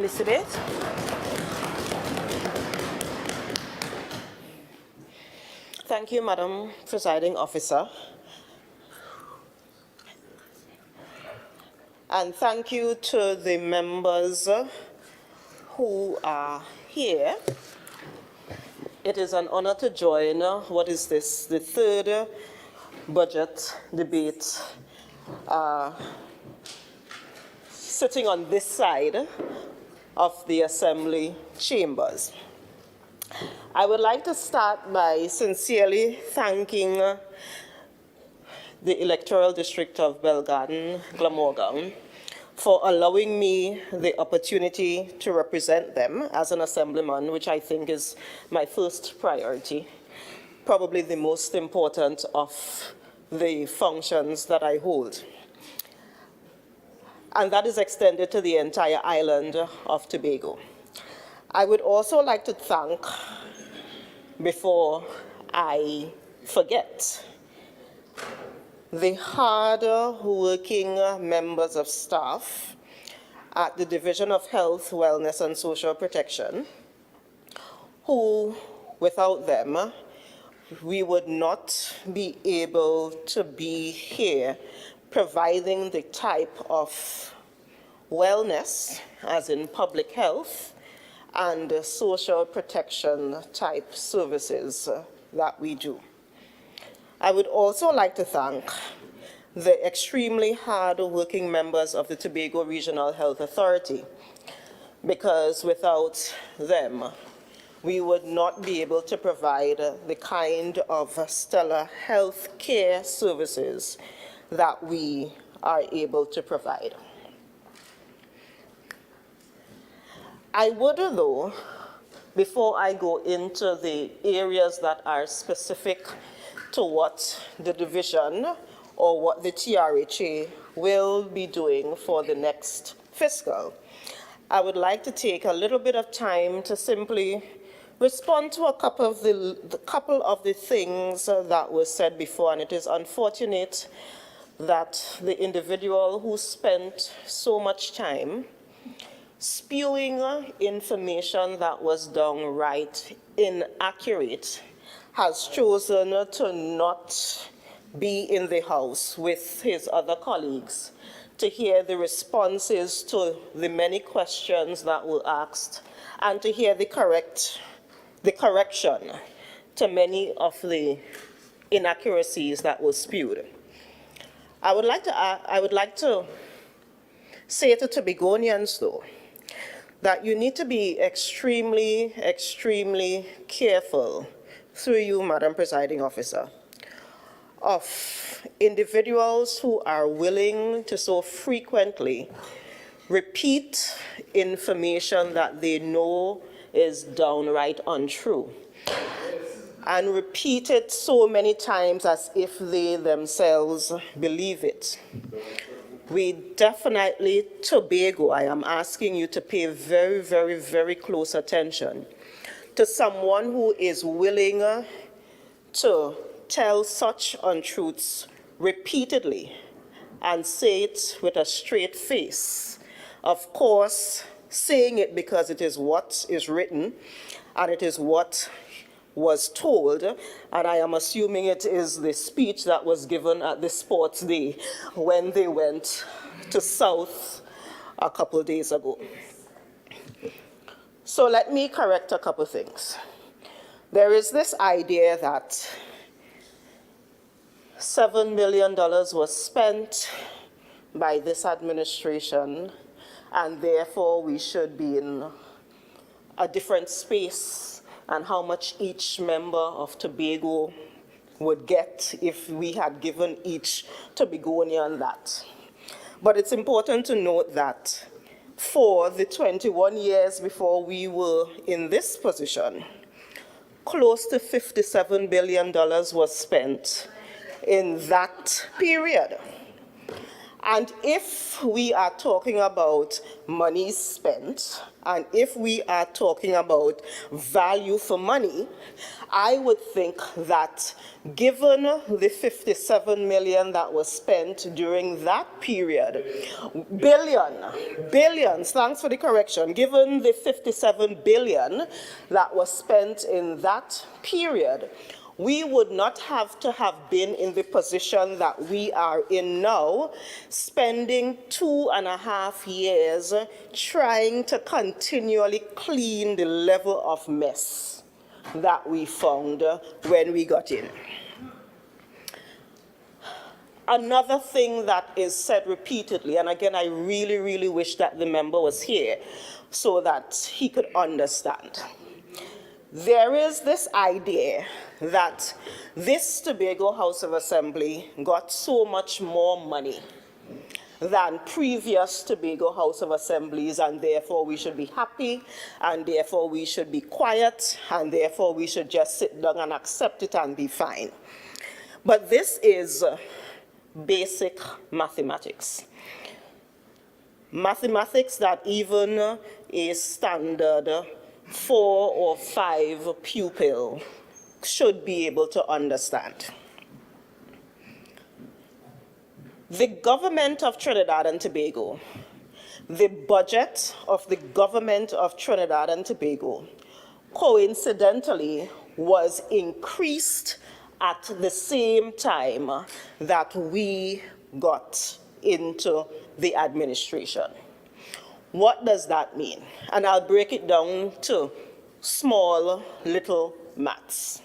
Elizabeth. Thank you, Madam Presiding Officer. And thank you to the members who are here. It is an honor to join, the third budget debate sitting on this side of the Assembly chambers. I would like to start by sincerely thanking the electoral district of Belgarden, Glamorgan, for allowing me the opportunity to represent them as an assemblyman, which I think is my first priority, probably the most important of the functions that I hold. And that is extended to the entire island of Tobago. I would also like to thank, before I forget, the hard-working members of staff at the Division of Health, Wellness and Social Protection, who, without them, we would not be able to be here providing the type of wellness, as in public health, and social protection type services that we do. I would also like to thank the extremely hard-working members of the Tobago Regional Health Authority, because without them, we would not be able to provide the kind of stellar health care services that we are able to provide. I would, though, before I go into the areas that are specific to what the division or what the TRHA will be doing for the next fiscal, I would like to take a little bit of time to simply respond to a couple of the things that were said before, and it is unfortunate that the individual who spent so much time spewing information that was downright inaccurate has chosen to not be in the House with his other colleagues to hear the responses to the many questions that were asked and to hear the correction to many of the inaccuracies that were spewed. I would like to say to Tobagonians, though, that you need to be extremely, extremely careful, through you, Madam Presiding Officer, of individuals who are willing to so frequently repeat information that they know is downright untrue, and repeat it so many times as if they themselves believe it. We definitely, Tobago, I am asking you to pay very, very, very close attention to someone who is willing to tell such untruths repeatedly and say it with a straight face. Of course, saying it because it is what is written and it is what was told, and I am assuming it is the speech that was given at the sports day when they went to South a couple of days ago. So let me correct a couple things. There is this idea that $7 million was spent by this administration, and therefore we should be in a different space, and how much each member of Tobago would get if we had given each Tobagonian that. But it's important to note that for the 21 years before we were in this position, close to $57 billion was spent in that period. And if we are talking about money spent, and if we are talking about value for money, I would think that given the 57 million that was spent during that period, billions, thanks for the correction, given the 57 billion that was spent in that period, we would not have to have been in the position that we are in now, spending 2.5 years trying to continually clean the level of mess that we found when we got in. Another thing that is said repeatedly, and again, I really, really wish that the member was here so that he could understand. There is this idea that this Tobago House of Assembly got so much more money than previous Tobago House of Assemblies, and therefore we should be happy, and therefore we should be quiet, and therefore we should just sit down and accept it and be fine. But this is basic mathematics. Mathematics that even a standard 4 or 5 pupil should be able to understand. The government of Trinidad and Tobago, the budget of the government of Trinidad and Tobago, coincidentally was increased at the same time that we got into the administration. What does that mean? And I'll break it down to small, little maths.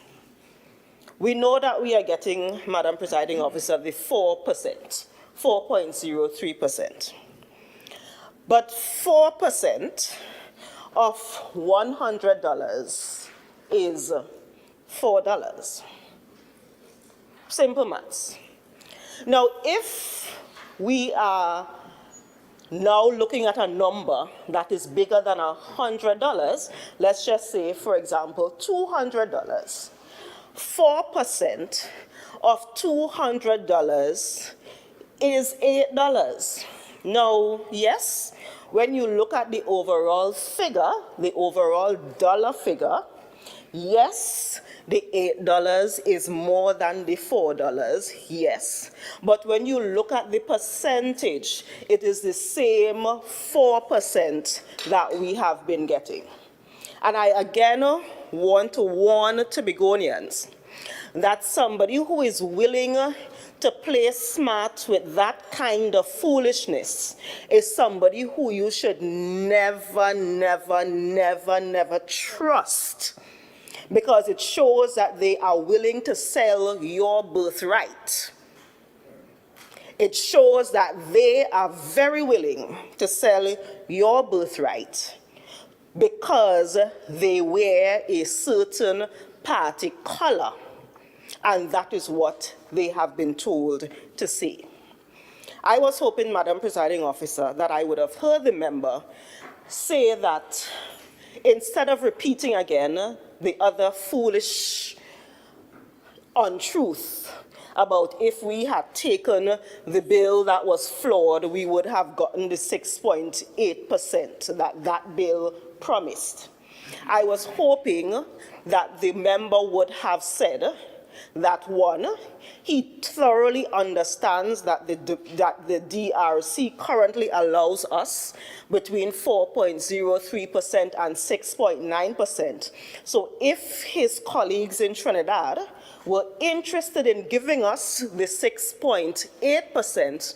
We know that we are getting, Madam Presiding Officer, the 4%, 4.03%. But 4% of $100 is $4. Simple maths. Now, if we are now looking at a number that is bigger than $100, let's just say, for example, $200. 4% of $200 is $8. Now, yes, when you look at the overall figure, the overall dollar figure, yes, the $8 is more than the $4, yes. But when you look at the percentage, it is the same 4% that we have been getting. And I again want to warn Tobagonians that somebody who is willing to play smart with that kind of foolishness is somebody who you should never, never, never, never trust, because it shows that they are willing to sell your birthright. It shows that they are very willing to sell your birthright because they wear a certain party color, and that is what they have been told to say. I was hoping, Madam Presiding Officer, that I would have heard the member say that instead of repeating again the other foolish untruth about if we had taken the bill that was flawed, we would have gotten the 6.8% that bill promised. I was hoping that the member would have said that, one, he thoroughly understands that the DRC currently allows us between 4.03% and 6.9%. So if his colleagues in Trinidad were interested in giving us the 6.8%,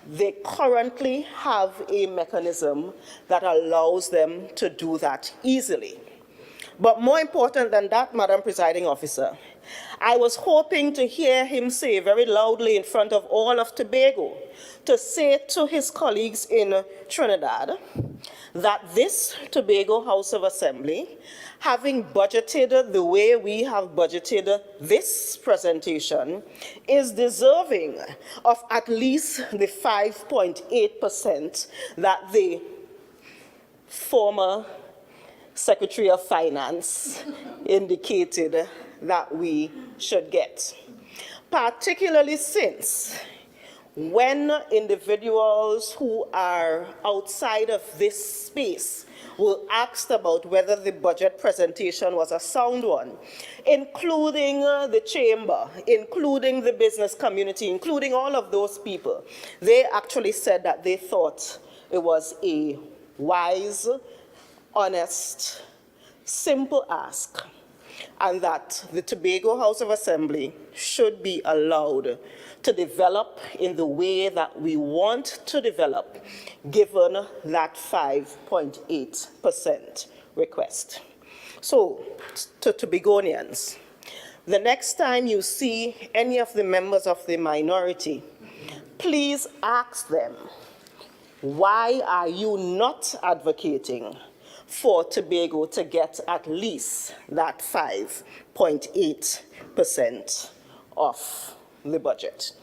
they currently have a mechanism that allows them to do that easily. But more important than that, Madam Presiding Officer, I was hoping to hear him say very loudly in front of all of Tobago, to say to his colleagues in Trinidad that this Tobago House of Assembly, having budgeted the way we have budgeted this presentation, is deserving of at least the 5.8% that the former Secretary of Finance indicated that we should get, particularly since when individuals who are outside of this space were asked about whether the budget presentation was a sound one, including the chamber, including the business community, including all of those people, they actually said that they thought it was a wise, honest, simple ask, and that the Tobago House of Assembly should be allowed to develop in the way that we want to develop, given that 5.8% request. So, to Tobagonians, the next time you see any of the members of the minority, please ask them, why are you not advocating for Tobago to get at least that 5.8% of the budget?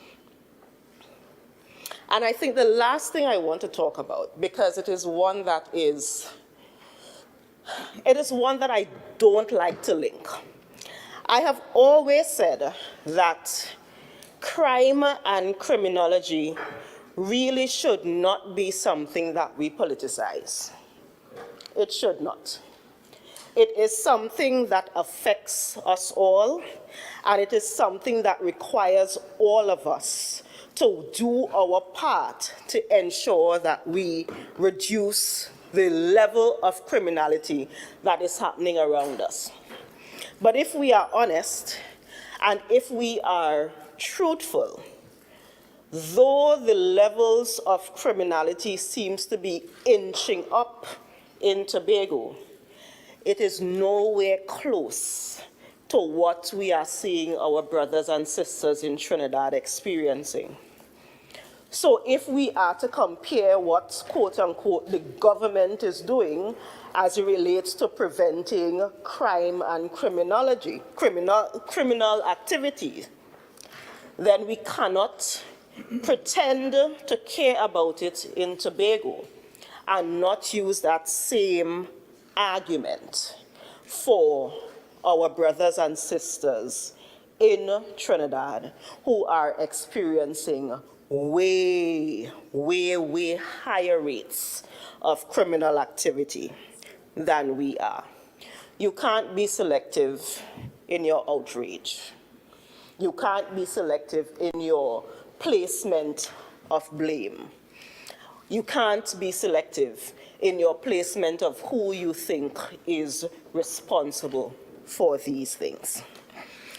And I think the last thing I want to talk about, because it is one that I don't like to link. I have always said that crime and criminology really should not be something that we politicize. It should not. It is something that affects us all, and it is something that requires all of us to do our part to ensure that we reduce the level of criminality that is happening around us. But if we are honest, and if we are truthful, though the levels of criminality seems to be inching up in Tobago, it is nowhere close to what we are seeing our brothers and sisters in Trinidad experiencing. So if we are to compare what, quote unquote, the government is doing as it relates to preventing crime and criminal activities, then we cannot pretend to care about it in Tobago and not use that same argument for our brothers and sisters in Trinidad who are experiencing way higher rates of criminal activity than we are. You can't be selective in your outrage. You can't be selective in your placement of blame. You can't be selective in your placement of who you think is responsible for these things.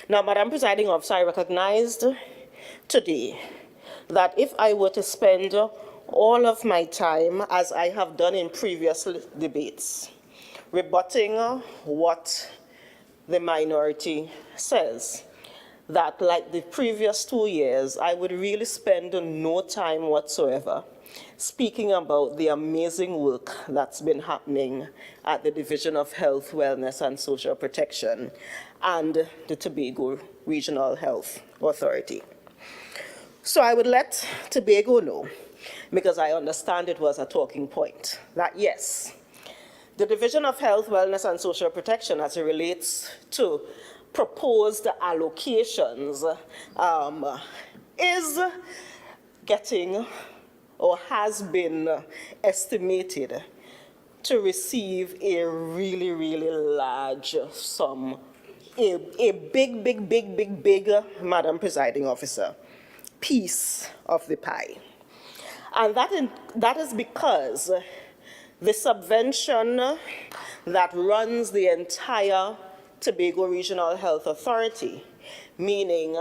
Now, Madam Presiding Officer, I recognized today that if I were to spend all of my time, as I have done in previous debates, rebutting what the minority says, that like the previous 2 years, I would really spend no time whatsoever speaking about the amazing work that's been happening at the Division of Health, Wellness and Social Protection and the Tobago Regional Health Authority. So I would let Tobago know, because I understand it was a talking point, that yes, the Division of Health, Wellness and Social Protection as it relates to proposed allocations is getting or has been estimated to receive a really large sum, a big, Madam Presiding Officer, piece of the pie. And that is because the subvention that runs the entire Tobago Regional Health Authority, meaning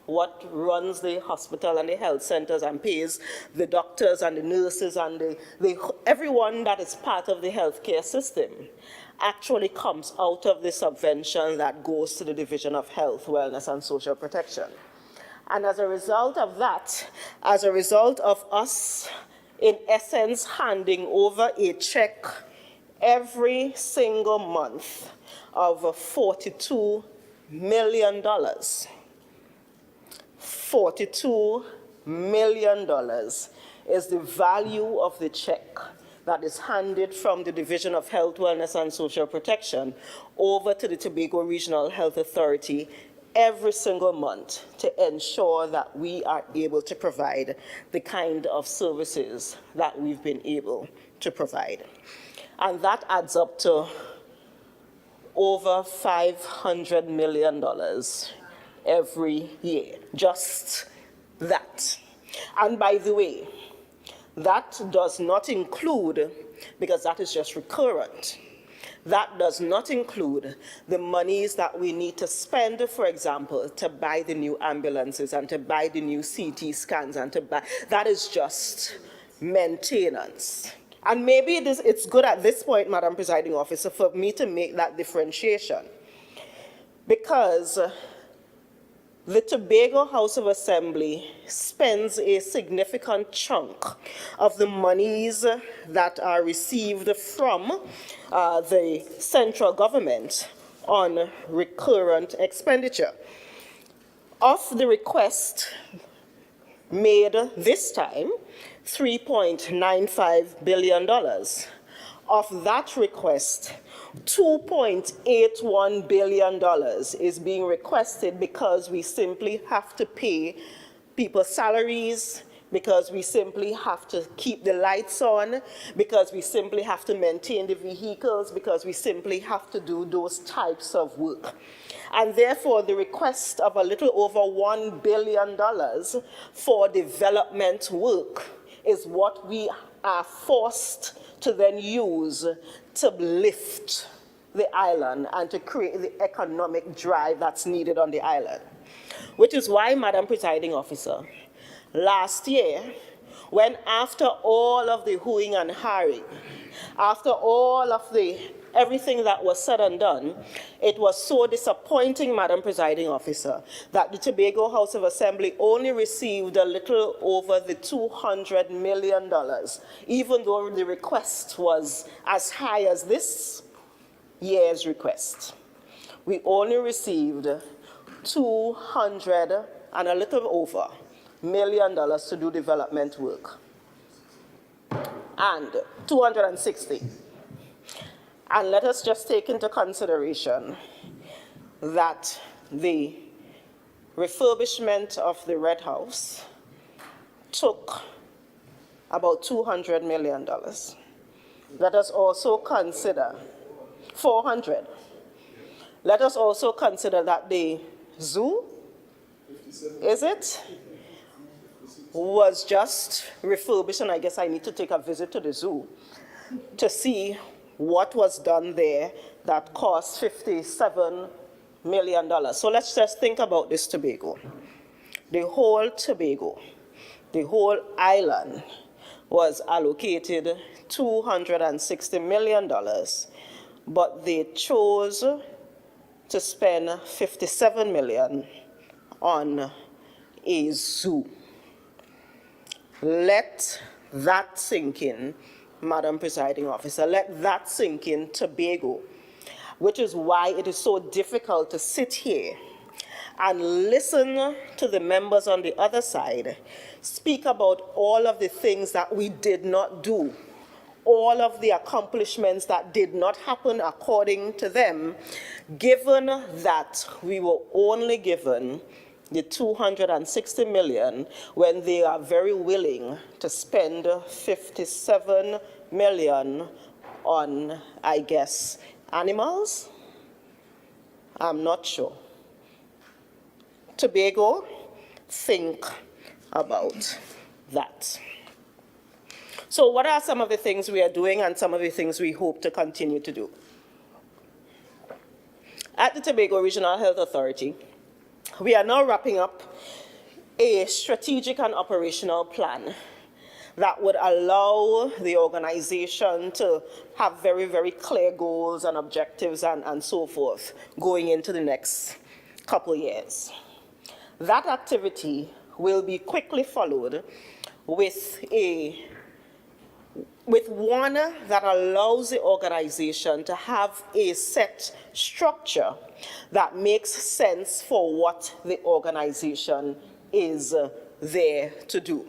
what runs the hospital and the health centers and pays the doctors and the nurses and everyone that is part of the healthcare system, actually comes out of the subvention that goes to the Division of Health, Wellness and Social Protection. And as a result of that, as a result of us, in essence, handing over a check every single month of $42 million, $42 million is the value of the check that is handed from the Division of Health, Wellness and Social Protection over to the Tobago Regional Health Authority every single month to ensure that we are able to provide the kind of services that we've been able to provide. And that adds up to over $500 million every year, just that. And by the way, that does not include, because that is just recurrent, that does not include the monies that we need to spend, for example, to buy the new ambulances and to buy the new CT scans and to buy, that is just maintenance. And maybe it's good at this point, Madam Presiding Officer, for me to make that differentiation, because the Tobago House of Assembly spends a significant chunk of the monies that are received from the central government on recurrent expenditure. Of the request made this time, $3.95 billion. Of that request, $2.81 billion is being requested because we simply have to pay people's salaries, because we simply have to keep the lights on, because we simply have to maintain the vehicles, because we simply have to do those types of work. And therefore, the request of a little over $1 billion for development work is what we are forced to then use to lift the island and to create the economic drive that's needed on the island. Which is why, Madam Presiding Officer, last year, when after all of the hooing and harrying, after all of everything that was said and done, it was so disappointing, Madam Presiding Officer, that the Tobago House of Assembly only received a little over the $200 million, even though the request was as high as this year's request. We only received $200 and a little over million to do development work, and 260. And let us just take into consideration that the refurbishment of the Red House took about $200 million. Let us also consider 400. Let us also consider that the zoo, is it, was just refurbished, and I guess I need to take a visit to the zoo to see what was done there that cost $57 million. So let's just think about this Tobago. The whole Tobago, the whole island was allocated $260 million, but they chose to spend $57 million on a zoo. Let that sink in, Madam Presiding Officer. Let that sink in, Tobago, which is why it is so difficult to sit here and listen to the members on the other side speak about all of the things that we did not do, all of the accomplishments that did not happen according to them, given that we were only given the $260 million when they are very willing to spend $57 million on, I guess, animals? I'm not sure. Tobago, think about that. So what are some of the things we are doing and some of the things we hope to continue to do? At the Tobago Regional Health Authority, we are now wrapping up a strategic and operational plan that would allow the organization to have very, very clear goals and objectives and so forth going into the next couple years. That activity will be quickly followed with one that allows the organization to have a set structure that makes sense for what the organization is there to do.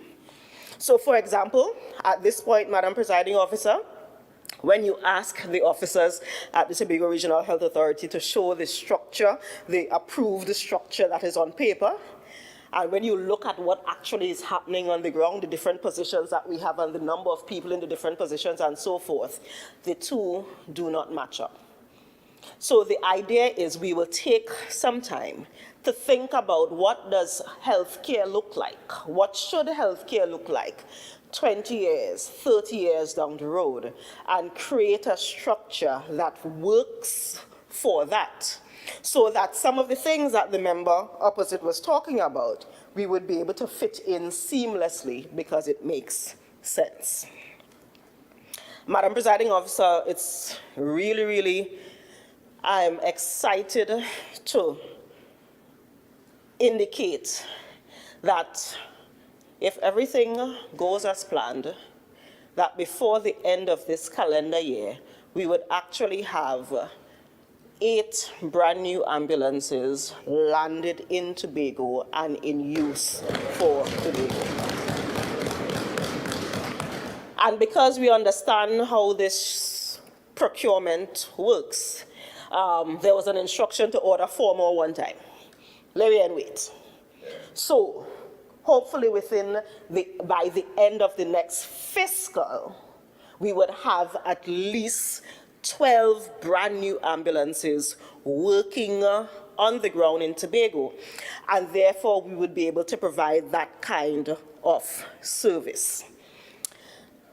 So, for example, at this point, Madam Presiding Officer, When you ask the officers at the Tobago Regional Health Authority to show the structure, they approve the structure that is on paper. And when you look at what actually is happening on the ground, the different positions that we have and the number of people in the different positions and so forth, the two do not match up. So the idea is we will take some time to think about what does healthcare look like? What should healthcare look like 20 years, 30 years down the road, and create a structure that works for that, so that some of the things that the member opposite was talking about, we would be able to fit in seamlessly because it makes sense. Madam Presiding Officer, it's really, I'm excited to indicate that if everything goes as planned, that before the end of this calendar year, we would actually have 8 brand new ambulances landed in Tobago and in use for Tobago. And because we understand how this procurement works, there was an instruction to order 4 more one time. Let me wait. So, hopefully by the end of the next fiscal, we would have at least 12 brand new ambulances working on the ground in Tobago, and therefore we would be able to provide that kind of service.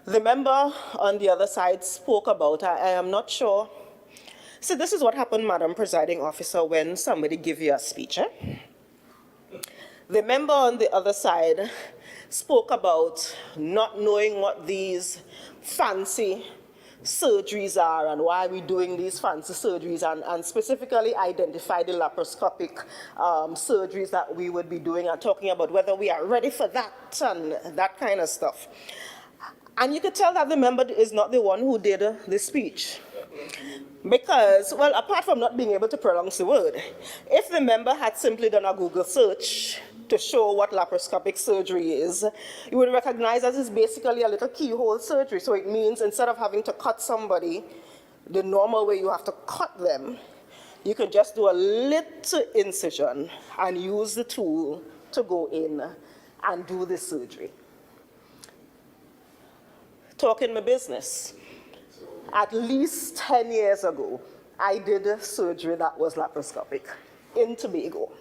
The member on the other side spoke about, I am not sure. So this is what happened, Madam Presiding Officer, when somebody gives you a speech. The member on the other side spoke about not knowing what these fancy surgeries are and why we're doing these fancy surgeries, and specifically identify the laparoscopic surgeries that we would be doing, and talking about whether we are ready for that and that kind of stuff. And you could tell that the member is not the one who did the speech. Because, well, apart from not being able to pronounce the word, if the member had simply done a Google search to show what laparoscopic surgery is, you would recognize that it's basically a little keyhole surgery. So it means instead of having to cut somebody the normal way you have to cut them, you can just do a little incision and use the tool to go in and do the surgery. Talking my business. At least 10 years ago, I did a surgery that was laparoscopic in Tobago.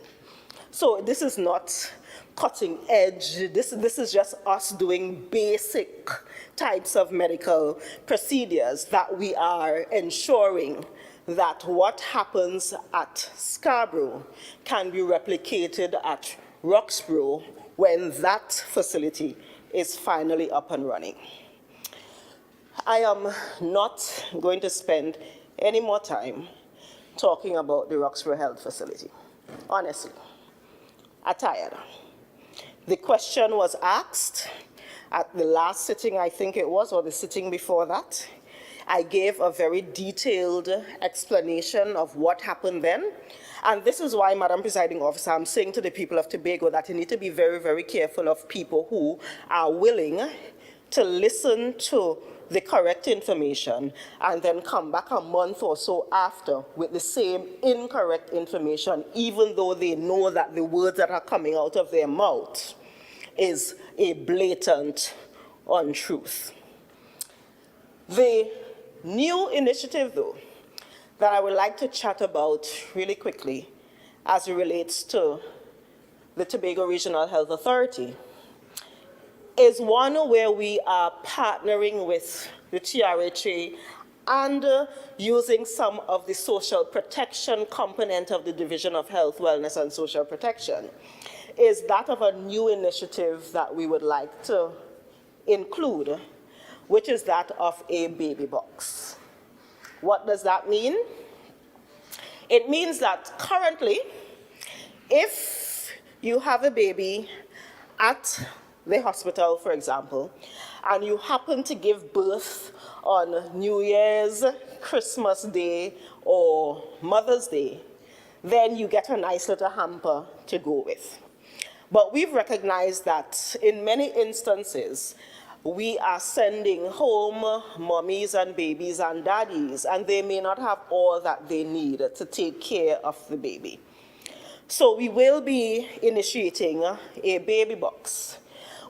So this is not cutting edge. This is just us doing basic types of medical procedures that we are ensuring that what happens at Scarborough can be replicated at Roxborough when that facility is finally up and running. I am not going to spend any more time talking about the Roxborough Health Facility. Honestly, I'm tired. The question was asked at the last sitting, I think it was, or the sitting before that. I gave a very detailed explanation of what happened then. And this is why, Madam Presiding Officer, I'm saying to the people of Tobago that you need to be very careful of people who are willing to listen to the correct information and then come back a month or so after with the same incorrect information, even though they know that the words that are coming out of their mouth is a blatant untruth. The new initiative, though, that I would like to chat about really quickly as it relates to the Tobago Regional Health Authority is one where we are partnering with the TRHA and using some of the social protection component of the Division of Health, Wellness and Social Protection, is that of a new initiative that we would like to include, which is that of a baby box. What does that mean? It means that currently, if you have a baby at the hospital, for example, and you happen to give birth on New Year's, Christmas Day, or Mother's Day, then you get a nice little hamper to go with. But we've recognized that in many instances, we are sending home mommies and babies and daddies, and they may not have all that they need to take care of the baby. So we will be initiating a baby box,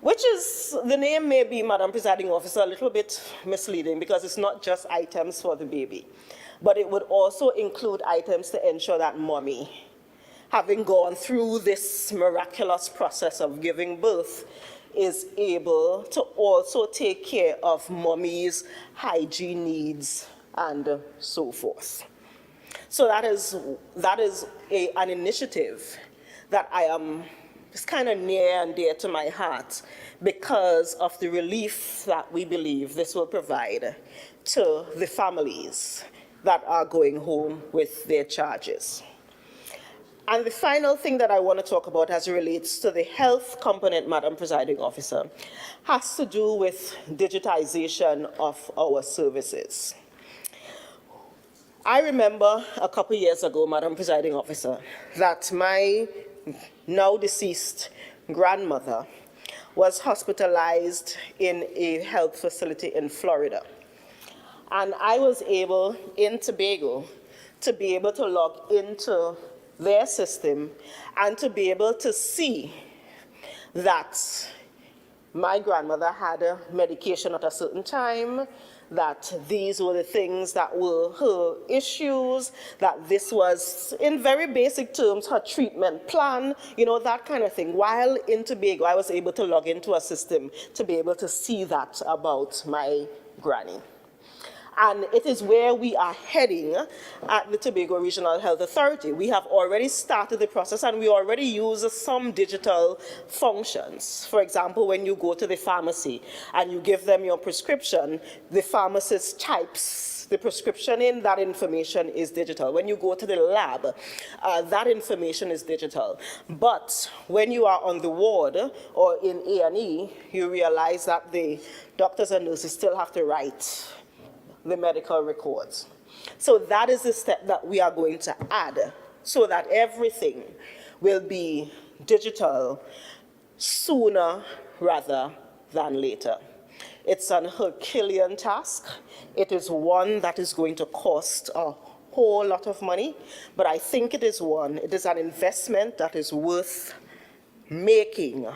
which is, the name may be, Madam Presiding Officer, a little bit misleading because it's not just items for the baby, but it would also include items to ensure that mommy, having gone through this miraculous process of giving birth, is able to also take care of mommy's hygiene needs and so forth. So that is an initiative that is kind of near and dear to my heart because of the relief that we believe this will provide to the families that are going home with their charges. And the final thing that I want to talk about as it relates to the health component, Madam Presiding Officer, has to do with digitization of our services. I remember a couple years ago, Madam Presiding Officer, that my now deceased grandmother was hospitalized in a health facility in Florida. And I was able, in Tobago, to be able to log into their system and to be able to see that my grandmother had a medication at a certain time, that these were the things that were her issues, that this was, in very basic terms, her treatment plan, that kind of thing. While in Tobago, I was able to log into a system to be able to see that about my granny. And it is where we are heading at the Tobago Regional Health Authority. We have already started the process and we already use some digital functions. For example, when you go to the pharmacy and you give them your prescription, the pharmacist types the prescription in, that information is digital. When you go to the lab, that information is digital. But when you are on the ward or in A&E, you realize that the doctors and nurses still have to write the medical records. So that is the step that we are going to add so that everything will be digital sooner rather than later. It's an Herculean task. It is one that is going to cost a whole lot of money, but I think it is an investment that is worth making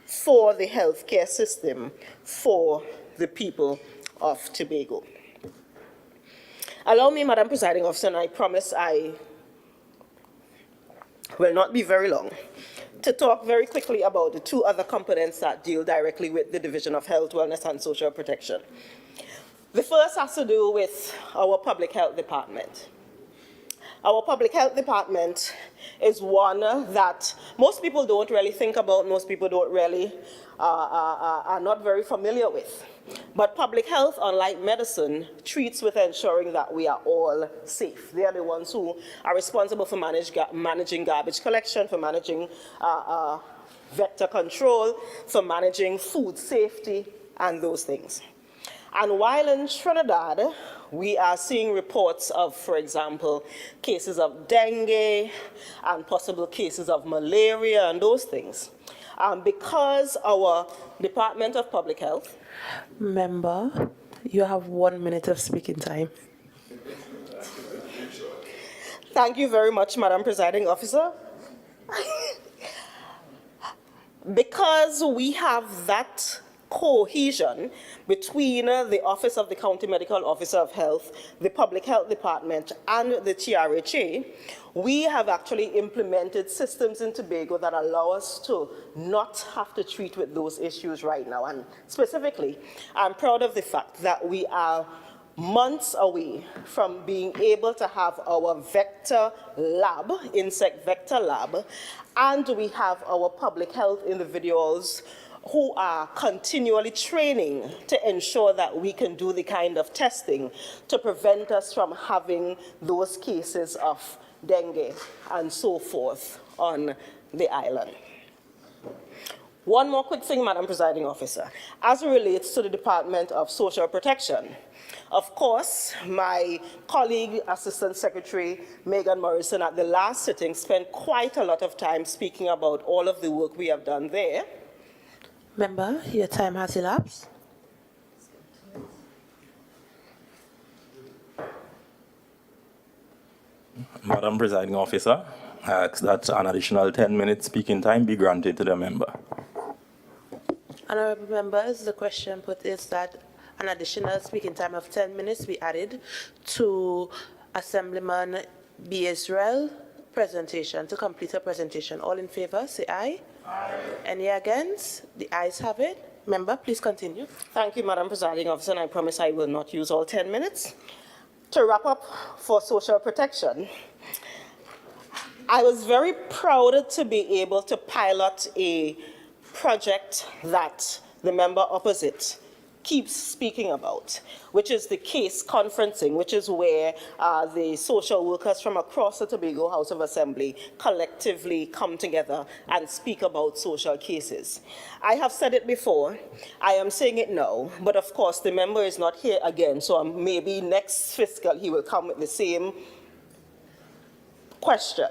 for the healthcare system, for the people of Tobago. Allow me, Madam Presiding Officer, and I promise I will not be very long, to talk very quickly about the two other components that deal directly with the Division of Health, Wellness, and Social Protection. The first has to do with our Public Health Department. Our Public Health Department is one that most people don't really think about, most people don't really, are not very familiar with. But public health, unlike medicine, treats with ensuring that we are all safe. They are the ones who are responsible for managing garbage collection, for managing vector control, for managing food safety, and those things. And while in Trinidad, we are seeing reports of, for example, cases of dengue and possible cases of malaria and those things. Because our Department of Public Health... Member, you have 1 minute of speaking time. Thank you very much, Madam Presiding Officer. Because we have that cohesion between the Office of the County Medical Officer of Health, the Public Health Department, and the TRHA, we have actually implemented systems in Tobago that allow us to not have to treat with those issues right now. And specifically, I'm proud of the fact that we are months away from being able to have our vector lab, insect vector lab, and we have our public health individuals who are continually training to ensure that we can do the kind of testing to prevent us from having those cases of dengue and so forth on the island. One more quick thing, Madam Presiding Officer, as it relates to the Department of Social Protection. Of course, my colleague, Assistant Secretary Megan Morrison, at the last sitting spent quite a lot of time speaking about all of the work we have done there. Member, your time has elapsed. Madam Presiding Officer, I ask that an additional 10-minute speaking time be granted to the member. Honorable members, the question put is that an additional speaking time of 10 minutes be added to Assemblyman B. Yisrael presentation, to complete her presentation. All in favor, say aye. Aye. Any against? The ayes have it. Member, please continue. Thank you, Madam Presiding Officer, and I promise I will not use all 10 minutes. To wrap up for social protection, I was very proud to be able to pilot a project that the member opposite keeps speaking about, which is the case conferencing, which is where the social workers from across the Tobago House of Assembly collectively come together and speak about social cases. I have said it before, I am saying it now, but of course the member is not here again, so maybe next fiscal he will come with the same question.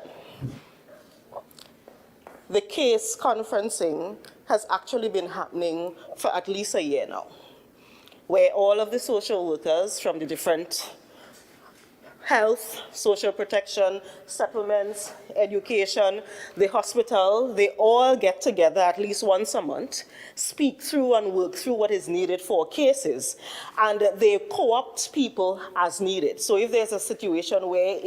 The case conferencing has actually been happening for at least a year now, where all of the social workers from the different health, social protection, settlements, education, the hospital, they all get together at least once a month, speak through and work through what is needed for cases, and they co-opt people as needed. So if there's a situation where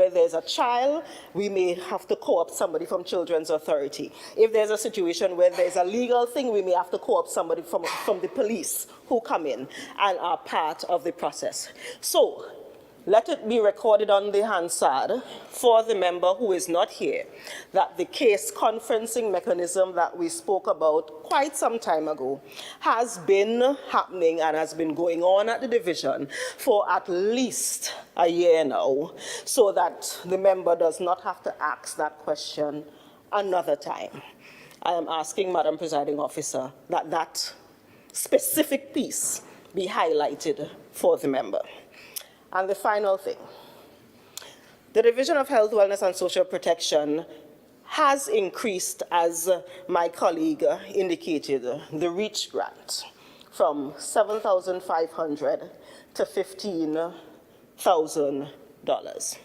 there's a child, we may have to co-opt somebody from Children's Authority. If there's a situation where there's a legal thing, we may have to co-opt somebody from the police who come in and are part of the process. So let it be recorded on the Hansard for the member who is not here that the case conferencing mechanism that we spoke about quite some time ago has been happening and has been going on at the division for at least a year now, so that the member does not have to ask that question another time. I am asking, Madam Presiding Officer, that that specific piece be highlighted for the member. And the final thing, the Division of Health, Wellness and Social Protection has increased, as my colleague indicated, the REACH grant from $7,500 to $15,000.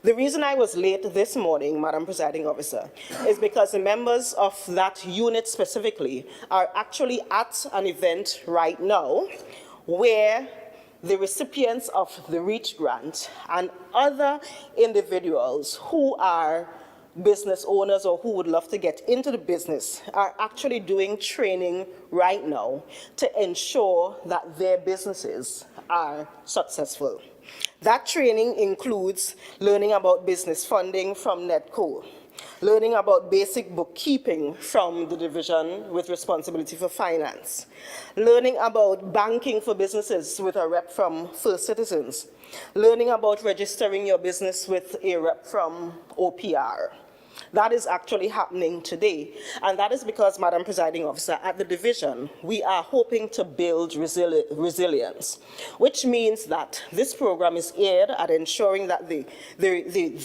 The reason I was late this morning, Madam Presiding Officer, is because the members of that unit specifically are actually at an event right now where the recipients of the REACH grant and other individuals who are business owners or who would love to get into the business are actually doing training right now to ensure that their businesses are successful. That training includes learning about business funding from NEDCO, learning about basic bookkeeping from the division with responsibility for finance, learning about banking for businesses with a rep from First Citizens, learning about registering your business with a rep from OPR. That is actually happening today, and that is because, Madam Presiding Officer, at the division, we are hoping to build resilience, which means that this program is aimed at ensuring that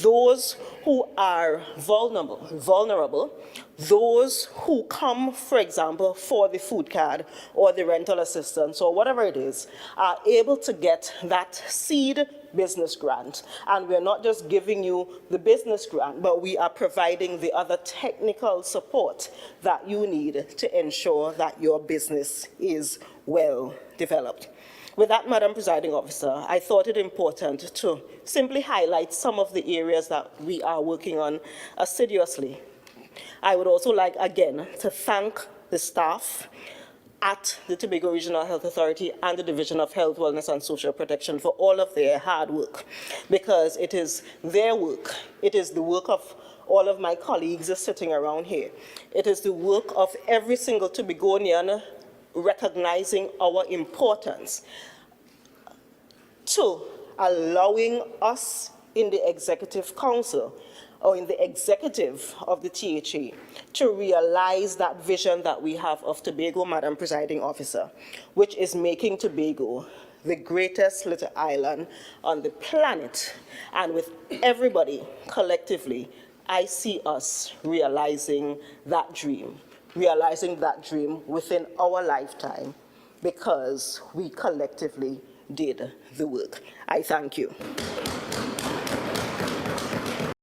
those who are vulnerable, those who come, for example, for the food card or the rental assistance or whatever it is, are able to get that seed business grant. And we're not just giving you the business grant, but we are providing the other technical support that you need to ensure that your business is well developed. With that, Madam Presiding Officer, I thought it important to simply highlight some of the areas that we are working on assiduously. I would also like, again, to thank the staff at the Tobago Regional Health Authority and the Division of Health, Wellness and Social Protection for all of their hard work, because it is their work. It is the work of all of my colleagues sitting around here. It is the work of every single Tobagonian recognizing our importance to allowing us in the Executive Council or in the executive of the THA to realize that vision that we have of Tobago, Madam Presiding Officer, which is making Tobago the greatest little island on the planet. And with everybody collectively, I see us realizing that dream within our lifetime, because we collectively did the work. I thank you.